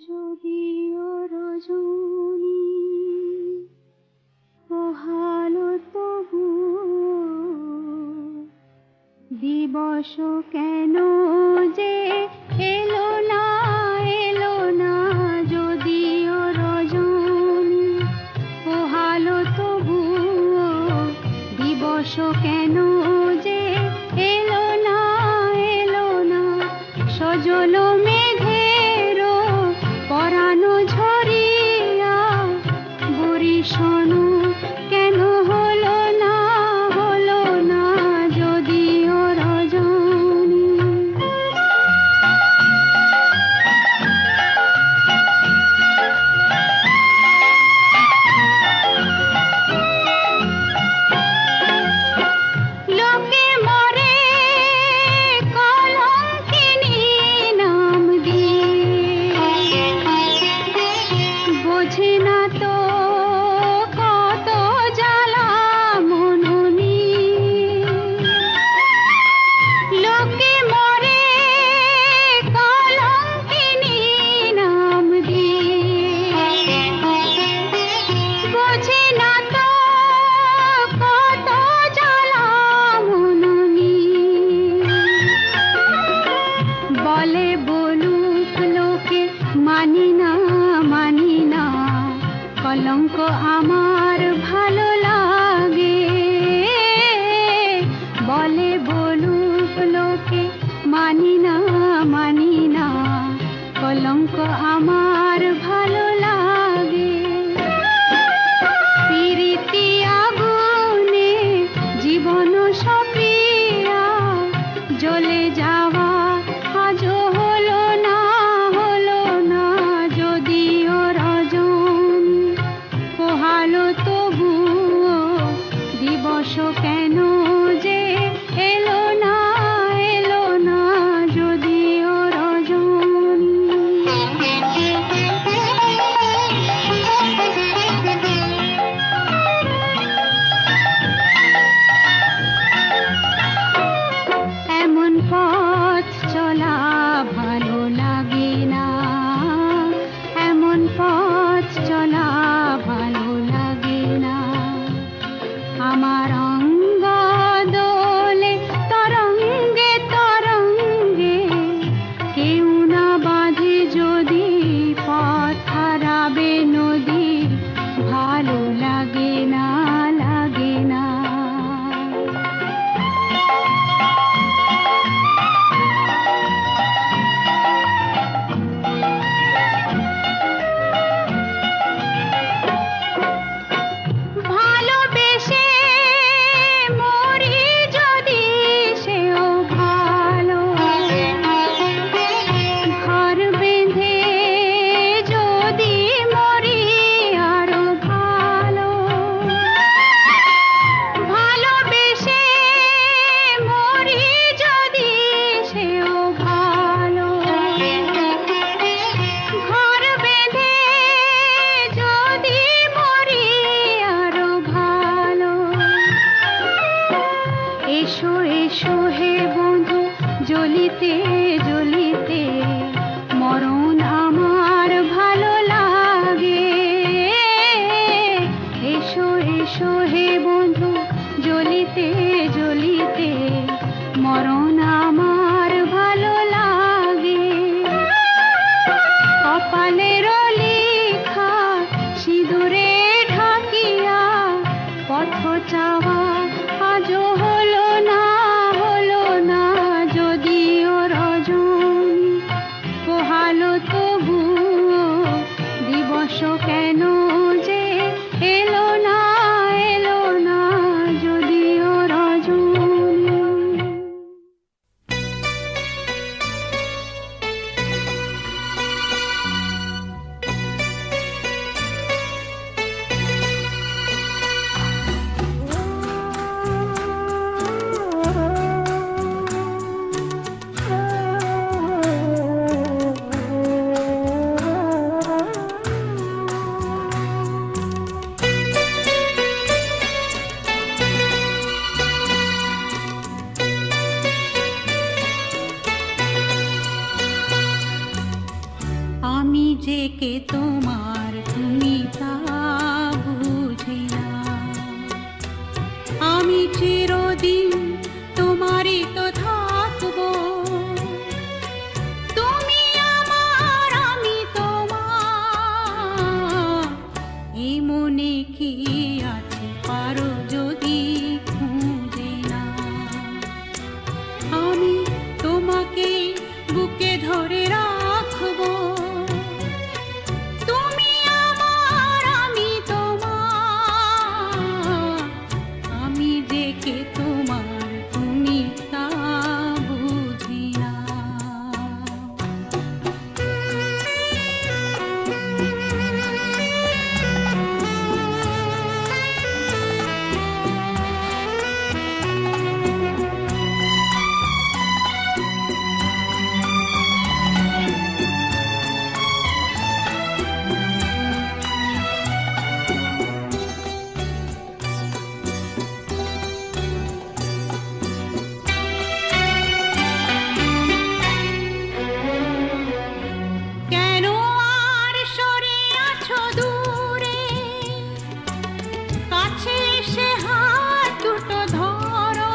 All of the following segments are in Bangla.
যদিও রজনী পোহালো তবু দিবস কেন যে এলো না এলো না, যদিও রজনী পোহালো তবু দিবস কেন যে এলো না এলো না, সজল মেঘের পরানো ঝরিয়া বরিশানো কেন হলো না হলো না, যদিও রজনী। লোকে মরে কলঙ্কিনী নাম দিয়ে, বোঝে না তো কত জ্বালা মননি। লোকে মরে কলঙ্কিনী নাম দিয়ে, বোঝে না তো কত জ্বালা মননি। বলে বলুক লোকে মানি না মানি না, কলঙ্ক আমার ভালো লাগে। বলে বলুক লোকে মানি না মানি না, কলঙ্ক আমার ভালো লাগে। প্রীতি আগুনে জীবন সপিয়া জ্বলে যাওয়া আজও হলো না হলো না, যদিও রজনী পোহালো তবু দিবস কেন যে এলো না এলো না, যদিও রজনী। এমন পথ চলা ভালো লাগে না, এমন পথ চলা ভালো লাগে না। আমার অঙ্গ দোলে তরঙ্গে তরঙ্গে, কেউ না বাঁধে যদি পথ হারাবে নদী, ভালো লাগে না লাগে না। ভালোবেসে মরি যদি সেও ভালো, ঘর বেঁধে যদি মরি আরো ভালো। ভালোবেসে মরি যদি সেও ভালো, ঘর বেঁধে যদি মরি আরো ভালো। এসো এসো হে বন্ধু জ্বলিতে জ্বলিতে, মরণ আমার ভালো লাগে। এসো এসো হে বন্ধু জ্বলিতে জ্বলিতে, মরণ আমার ভালো লাগে। কপালের লেখা সিঁদুরে ঢাকিয়া পথ চাওয়া আজও হলো না হলো না, যদিও রজনী পোহালো তবু দিবস কেন যে এলো না এলো না, যদিও রজনী। আমি যে কে তোমার তুমি তা বুঝি না। আমি চিরদিন তোমারই তো থাকবো, তুমি আমার আমি তোমার। এই মনে কি আছে পারো যদি খুঁজে না। আমি তোমাকে বুকে ধরে রাখবো, তুমি আমার আমি তোমার। আমি যে কে তোমার তুমি তা বুঝি না। কেন আর সরে আছো দূরে, কাছে এসে হাত দুটো ধরো।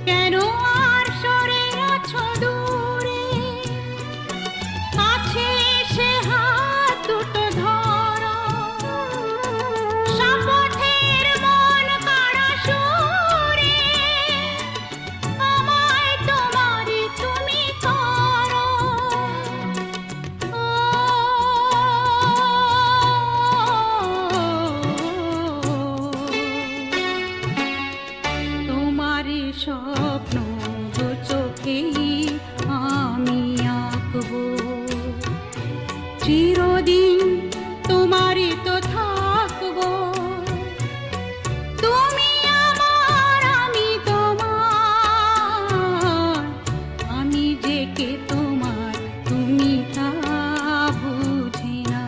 কেন আর সরে আছো দূরে, কাছে এসে হাত দুটো ধরো। শপথের মন কাড়া সুরে আমায় তোমারই তুমি করো। তোমারই স্বপ্ন দু চোখেই আমি আঁকবো, চিরদিন তোমারই তো থাকবো। তুমি আমার আমি তোমার। আমি যে কে তোমার তুমি তা বুঝি না।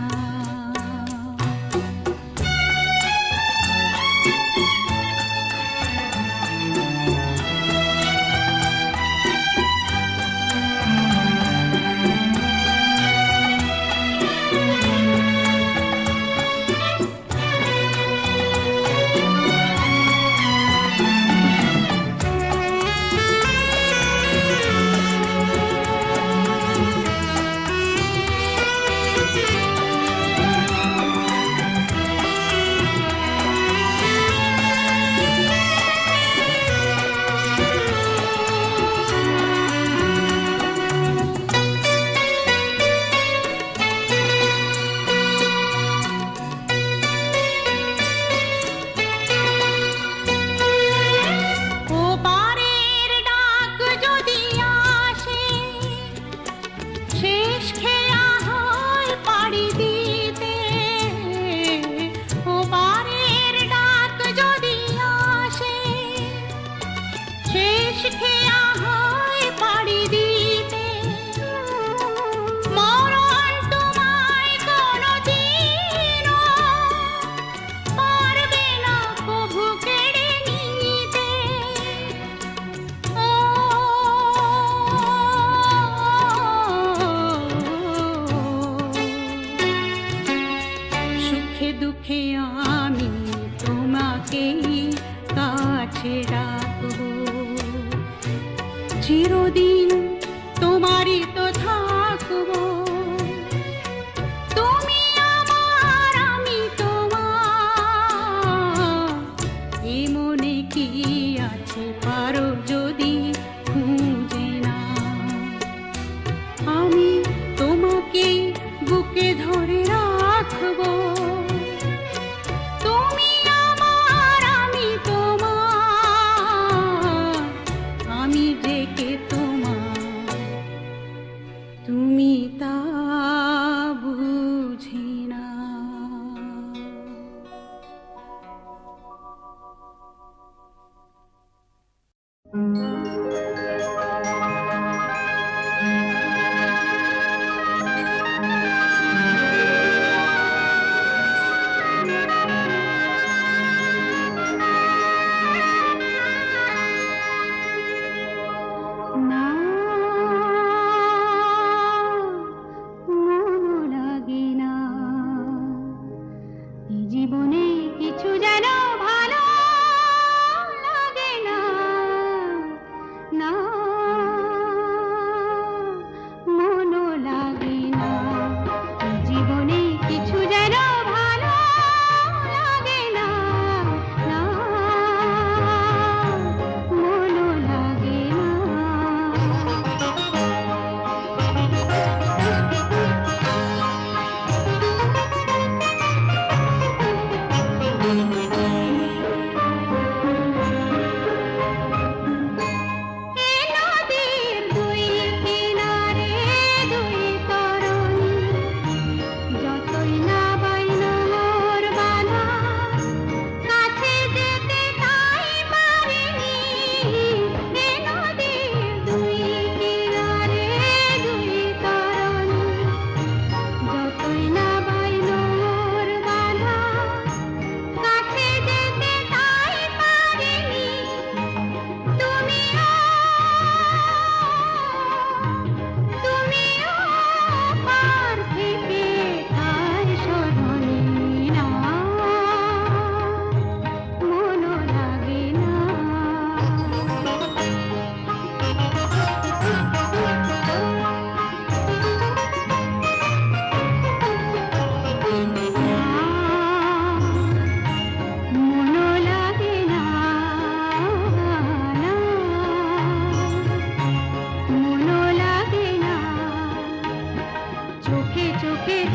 ও পারের ডাক যদি আসে, শেষ খেয়া হয় পাড়ি দিতে। ও পারের ডাক যদি আসে, শেষ খেয়া হয় পাড়ি দিতে। মরণ তোমায় কোনোদিনও পারবে না কভু কেড়ে নিতে। সুখে দুঃখে আমি তোমাকেই কাছে রাখবো, চিরদিন তোমারই তো থাকবো। তুমি আমার আমি তোমার। এই মনে কি আছে পারো যদি খুঁজে না। আমি তোমাকে বুকে ধরে রাখবো, তুমি আমার আমি তোমার। আমি যে কে তোমার তুমি তা বুঝি না।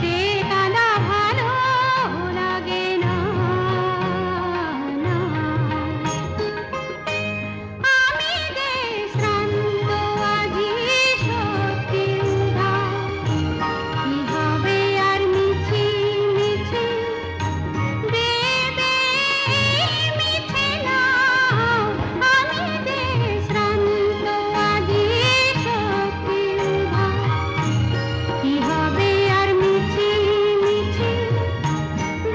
চেয়ে কাঁদা ভালো লাগে না, না। আমি যে শ্রান্ত আজি সত্যি উদাস, কি হবে আর মিছি মিছি দেবে মিছে না। আমি যে শ্রান্ত আজি সত্যি উদাস, কি হবে আর মিছি মিছি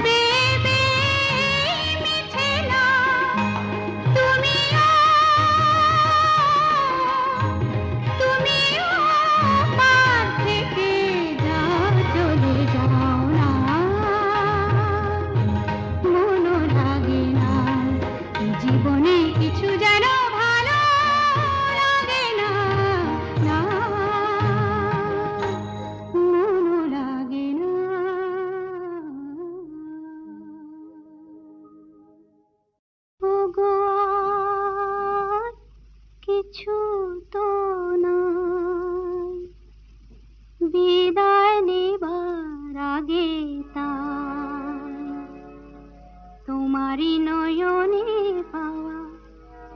দেবে মিছে না। তুমিও তুমিও পার থেকে যাও, চলে যাও না, মনও লাগে না। জীবনে কিছু যেন ভালো লাগে না, না, মনও লাগে না। ওগো আর কিছু তো নাই, বিদায় নেবার আগে তাই তোমারই নয়নে পাওয়া,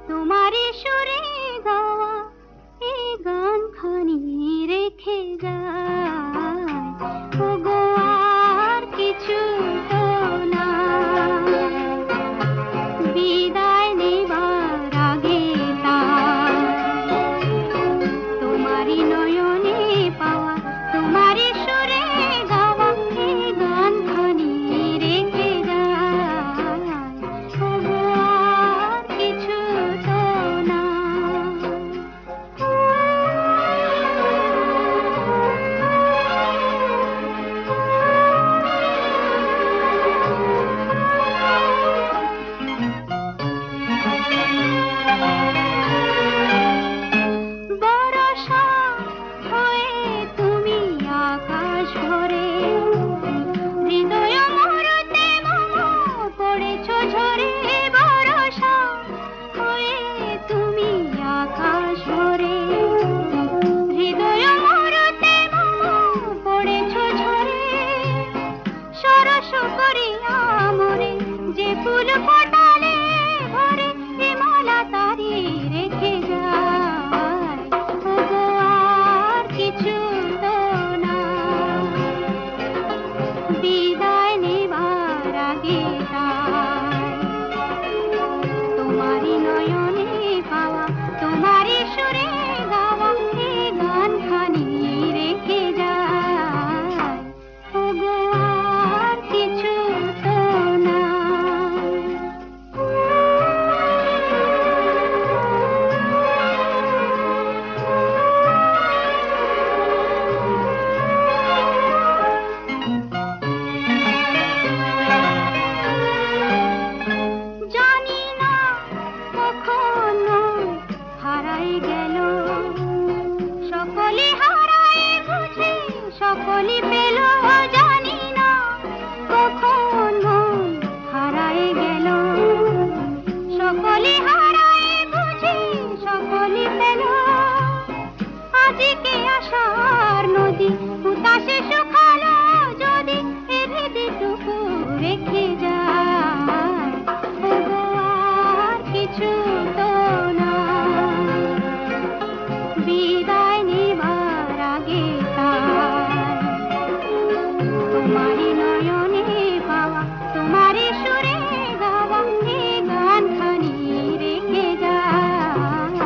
তোমারই সুরে গাওয়া এই গানখানি রেখে যায়। ওগো আর কিছু তো নাই, বিদায় নেবার আগে তাই তোমারই নয়নে পাওয়া, তোমারই সুরে গাওয়া এই গানখানি রেখে যায়। ওগো আর কিছু তো বরষা হয়ে তুমি আকাশ ভরে, হৃদয় মরতে মম পড়েছ ঝরে। বরষা হয়ে তুমি আকাশ ভরে, হৃদয় মরতে মম পড়েছ ঝরে। সরস করিয়া মরে যে ফুল ফোটালে ভরে, হিমালা তারি রেখে যায়। ওগো আর কিছু তো নাই, বিদায় নেবার আগে তাই তোমারই নয়নে পাওয়া, তোমারই সুরে গাওয়া এই গানখানি রেখে যায়। ওগো আর কিছু তো নাই। জানি না কখনো হারাই গেল, সকলে হারায় বুঝে সকলে পেল। জানি না কখনো হারাই গেল, সকলে হারায় বুঝে সকলে পেল। আজকে আশার নদী উতাসে শুকালো যদি, এর হৃদয়টুকু রেখে যায়। ওগো আর কিছু তো নাই, বিদায় নেবার আগে তাই তোমারই নয়নে পাওয়া, তোমারই সুরে গাওয়া এই গানখানি রেখে যায়।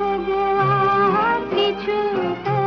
ওগো আর কিছু তো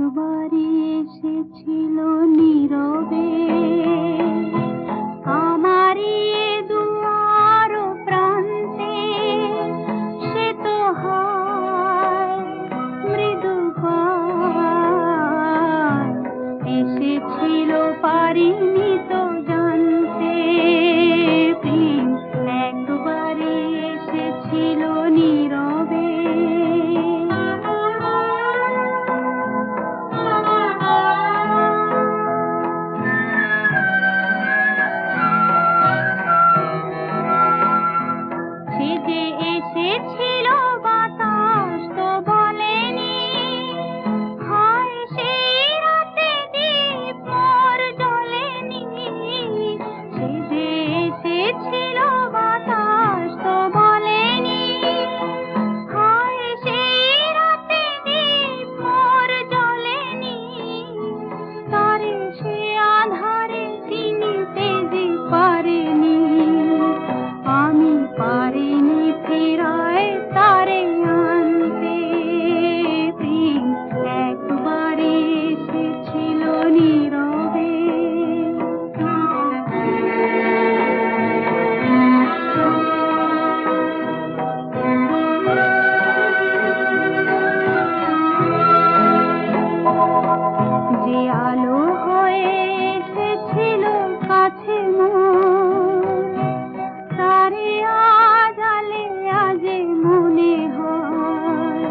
একবারই এসেছিল নীরবে আমারই দুয়ার প্রান্তে, সে তো হয় মৃদু পায়, এসেছিল পারিনি তো জানতে, প্রেম একবারই এসেছিল নীরবে। সে যে এসেছিল বাতাস তো বলেনি, হায় সেই রাতে দীপ মোর জ্বলেনি। সে যে এসেছিল বাতাস তো বলেনি, হায় সেই রাতে দীপ মোর জ্বলেনি। তারে সে আধারে চিনিতে যে পারেনি, আমি পারিনি ফেরায় তারে আনতে, প্রেম একবারই এসেছিল নীরবে। যে আলো হয়ে এসেছিল কাছে মোর, তারে আজ আলে আজে মনে হয়।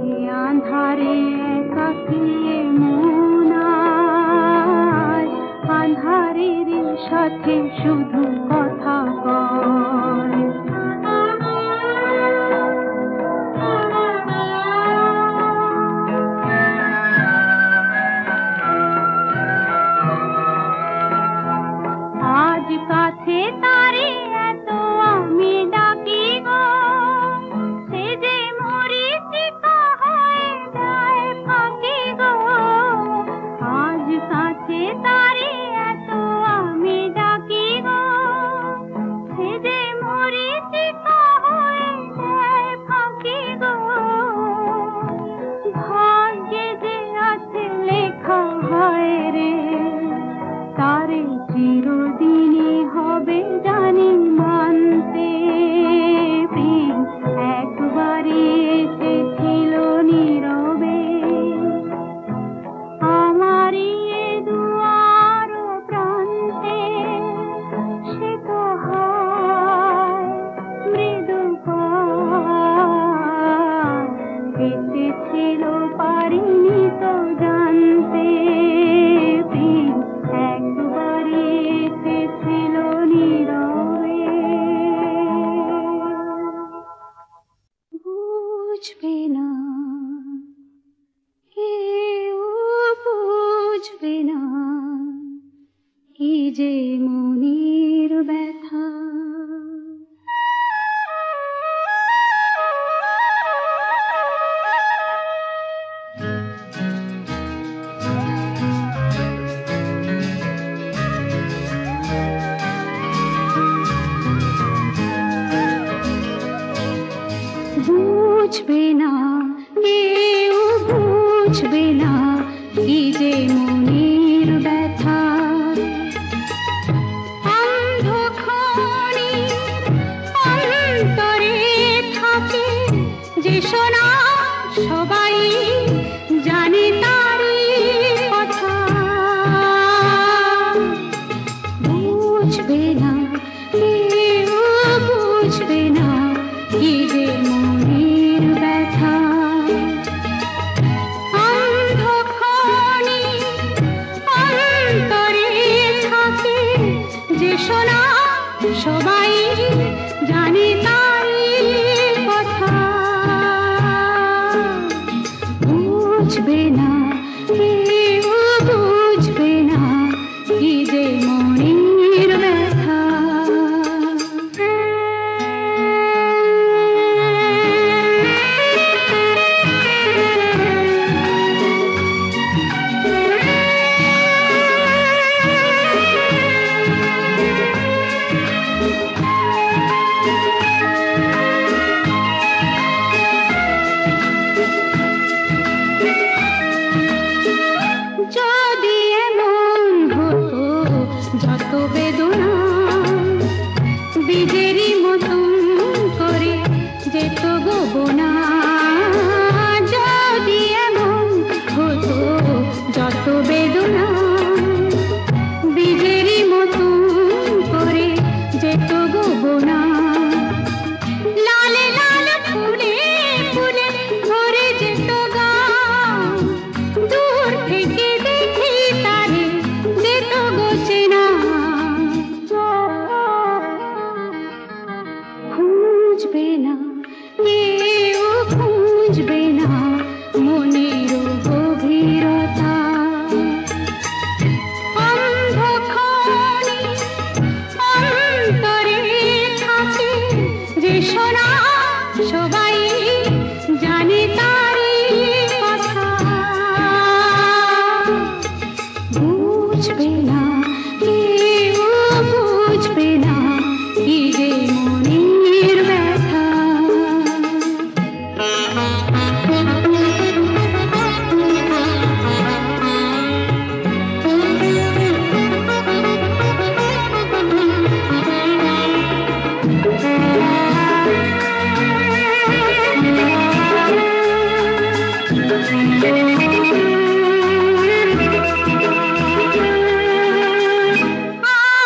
এ আঁধারে একাকিয়ে মন আজ আঁধারের সাথে শুধু কথা কয়। আজ কাছে তারে এত আমি ডাকি গো, সে যে মরীচিকা হয়ে যায় ফাঁকি গো। আজ কাছে তারে এত আমি ডাকি গো, সে যে মরীচিকা হয়ে যায় ফাঁকি গো। ভাগ্যে যে আছে লেখা হয় রে, তারে চিরদিনই হবে জানি মানতে, প্রেম একবারই এসেছিল নীরবে আমারই দুয়ার প্রান্তে, সে তো হয় মৃদু পায়, এসেছিল পারিনি তো জানতে, প্রেম একবারই এসেছিল নীরবে। বুঝবে না কেউ, বুঝবে না কি যে মনের ব্যথা। বুঝবে না কেউ, বুঝবে না কি যে মনের ব্যথা। অন্ধক্ষণের অন্তরে থাকে যে শোনা, সবাই জানে তারই কথা। বুঝবে না কেউ, বুঝবে না কি যে মনের ব্যথা। অন্ধক্ষণের অন্তরে থাকে যে শোনা, সবাই জানে তারই কথা। বুঝবে না কেউ, বুঝবে না কি যে মনের ব্যথা। তো গান, দূর থেকে দেখি তারে যে তো গোছে না। খুঁজবে না কেউ, খুঁজবে না মনের গভীরতা। অন্ধক্ষণে অন্তরে থাকে যে শোনা, সবাই জানে তারই কথা। বুঝবে না কেউ, বুঝবে না কি যে মনের ব্যথা।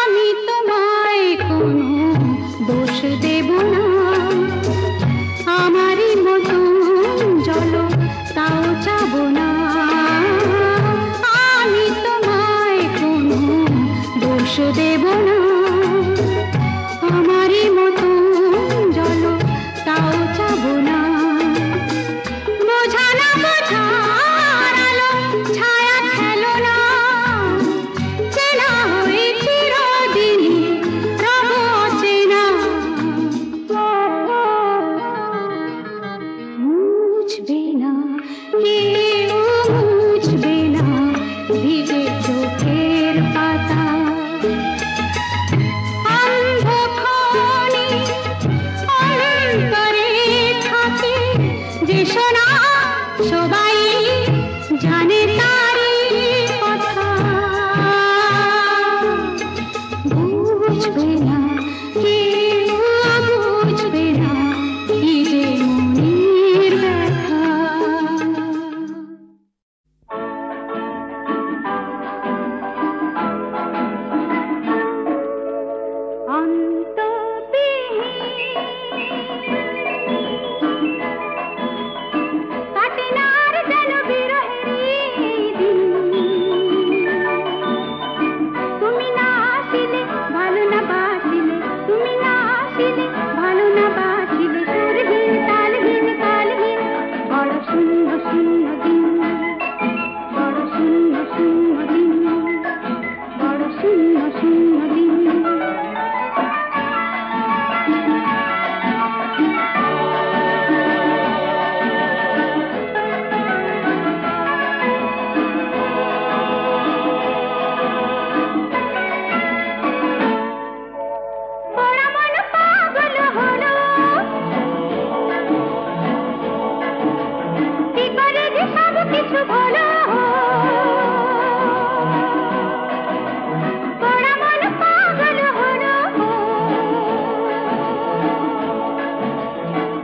আমি তোমায় কোনো দোষ দেব না, আমারই মতন চলো তাও চাবো না। আমি তোমায় কোনো দোষ দেব না, আমারই মতন চলো তাও চাবো না। বোঝা না বোঝার আলো ছায়া খেলো না, চেনা হয়ে চিরদিনই রব অচেনা। মুছবে না কেউ, মুছবে না ভিজে চোখের পাতা। অন্ধক্ষণে অন্তরে থাকে যে শোনা, সবাই জানে তারই কথা। বুঝবে না কেউ, বুঝবে না কি যে মনের ব্যথা। কাটে না আর যেন বিরহের দিন, তুমি না আসিলে ভালো না বাসিলে, তুমি না আসিলে ভালো না বাসিলে। সুরহীন তালহীন কালহীন বড় শূন্য শূন্য দিন, বড় শূন্য শূন্য দিন, বড় শূন্য শূন্য দিন। পোড়া মন পাগল হলো, কি করে যে সব কিছু ভুলো। পোড়া মন পাগল হলো,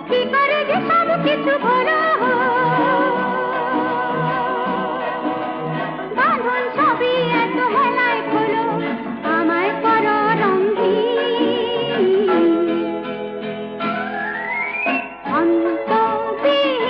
কি করে যে সব কিছু ভুলো। বাঁধন সবই এত হেলায় খোলো, আমায় করো রঙিন। অন্তবিহীন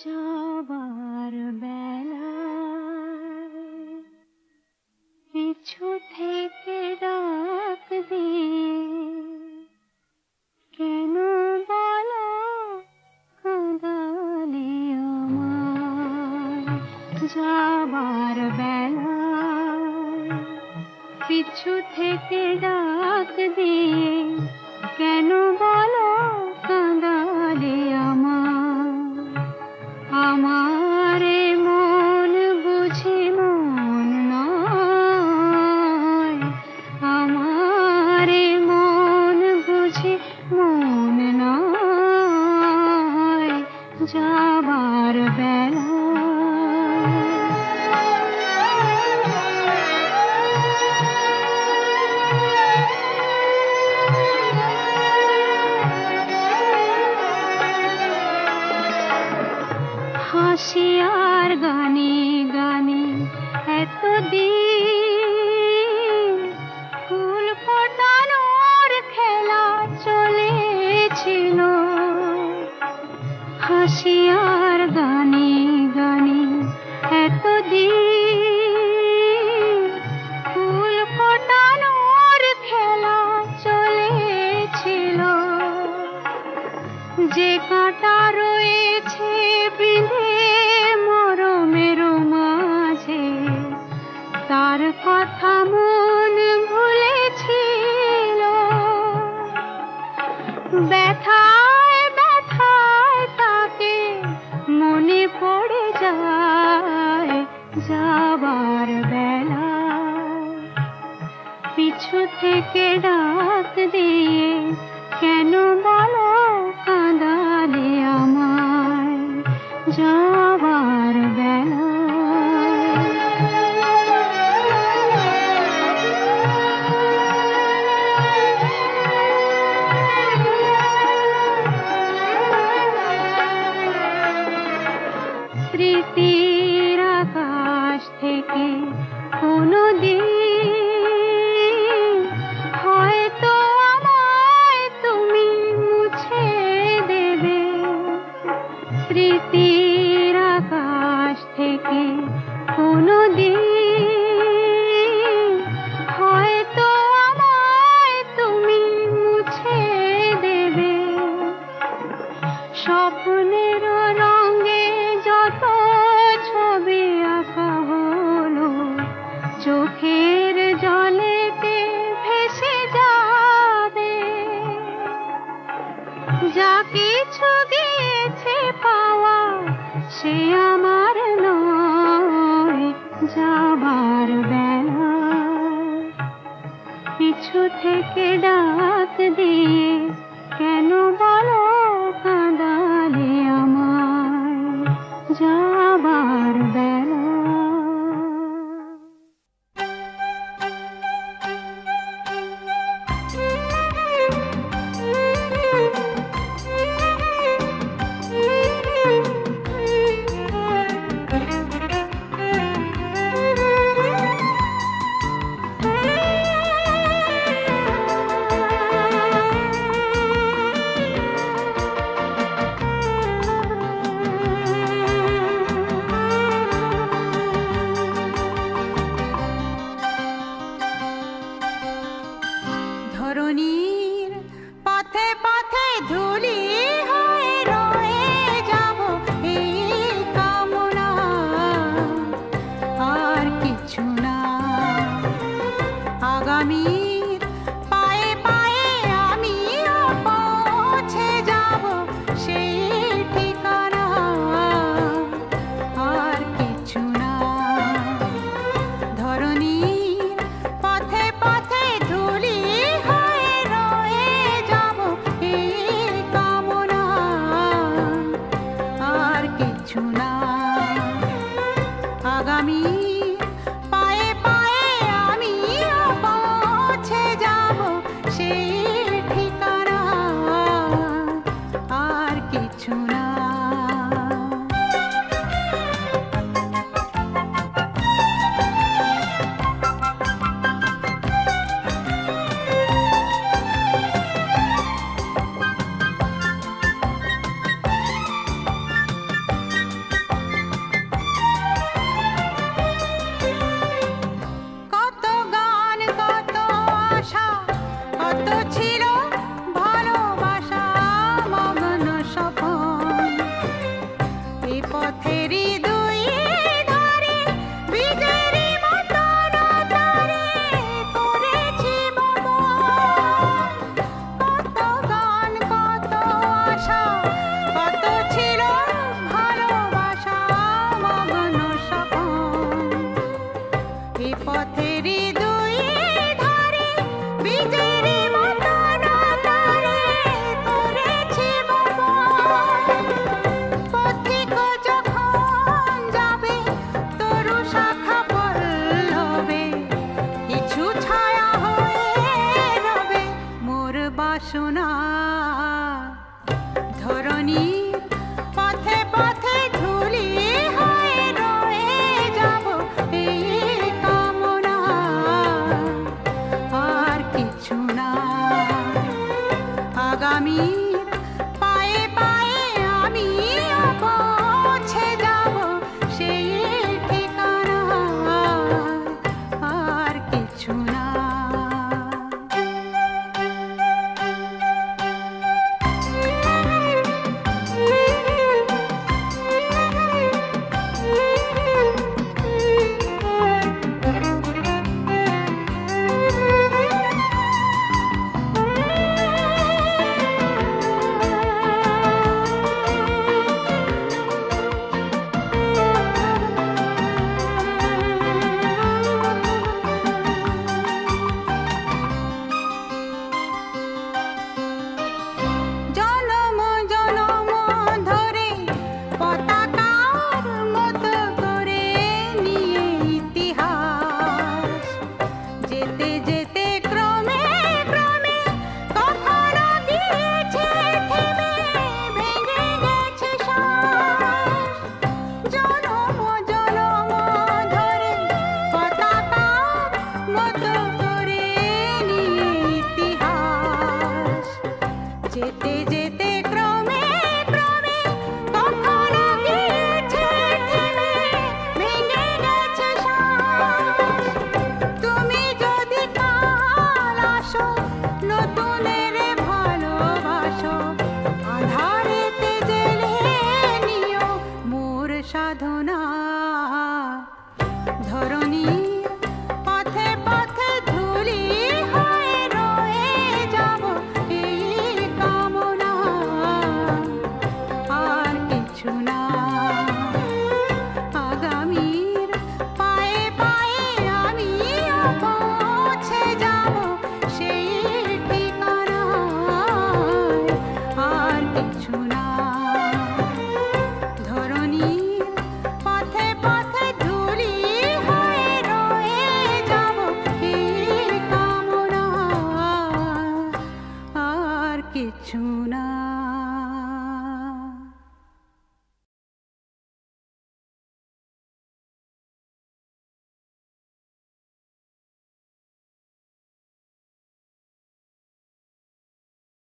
যাবার বেলায় পিছু থেকে ডাক দিয়ে কেন বলো কাঁদালে আমায়? যাবার বেলায় পিছু থেকে ডাক দিয়ে কেন বলো কাঁদালে আমায়? আমারে মন বুঝি মন নয়, আমারে মন বুঝি মন নয়, যাবার বেলা হাসি আর গানে গানে এতদিন ফুল ফোটানোর খেলা চলেছিল। হাসি আর গানে গানে এতদিন ফুল ফোটানোর খেলা চলেছিল। যে কাঁটা রয়েছে বিঁধে মরমের মাঝে তার কথা মন ভুলেছিল। ব্যথায় ব্যথায় তাকে মনে পড়ে যায় যাবার বেলা পিছু থেকে ডাক দিয়ে কেন বলো কাঁদালে আমায়? যাবার বেলা স্মৃতির আকাশ থেকে কোনো দিন হয়তো আমায় তুমি মুছে দেবে। স্মৃতির আকাশ থেকে কোনো দিন হয়তো আমায় তুমি মুছে দেবে। স্বপ্নের রঙে যত ছবি আঁকা হলো চোখের জলেতে ভেসে যাবে। যা কিছু গিয়েছে পাওয়া সে আমার নয়, যাবার বেলা পিছু থেকে ডাক দিয়ে